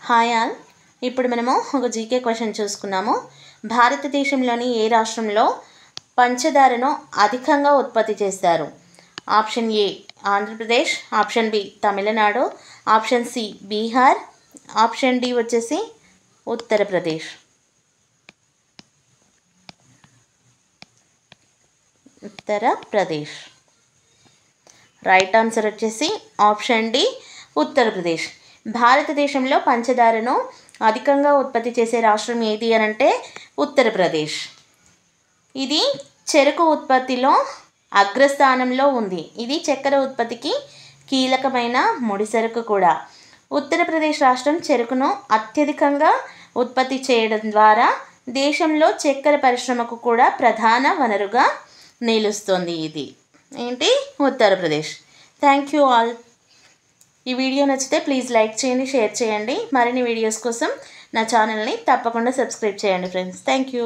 Hi all. ఇప్పుడు మనము ఒక జీకే క్వశ్చన్ చూసుకున్నాము. భారతదేశంలోని ఏ రాష్ట్రంలో పంచదారను అధికంగా ఉత్పత్తి చేస్తారు? Option A Andhra Pradesh, option B Tamil Nadu, option C Bihar, option D వచ్చేసి ఉత్తరప్రదేశ్. ఉత్తరప్రదేశ్. రైట్ ఆన్సర్ వచ్చేసి ఆప్షన్ డి ఉత్తరప్రదేశ్. భారతదేశంలో పంచదారను అధికంగా ఉత్పత్తి చేసే రాష్ట్రం ఏది అని అంటే ఉత్తరప్రదేశ్. ఇది చెరకు ఉత్పత్తిలో అగ్రస్థానంలో ఉంది. ఇది చక్కెర ఉత్పత్తికి కీలకమైన ముడిసరుకు కూడా. ఉత్తరప్రదేశ్ రాష్ట్రం చెరుకును అత్యధికంగా ఉత్పత్తి చేయడం ద్వారా దేశంలో చక్కెర పరిశ్రమకు కూడా ప్రధాన వనరుగా నిలుస్తుంది. ఇది ఏంటి? ఉత్తరప్రదేశ్. Thank you all. ఈ వీడియో నచ్చితే ప్లీజ్ లైక్ చేయండి, షేర్ చేయండి. మరిన్ని వీడియోస్ కోసం నా ఛానల్ని తప్పకుండా సబ్స్క్రైబ్ చేయండి ఫ్రెండ్స్. Thank you.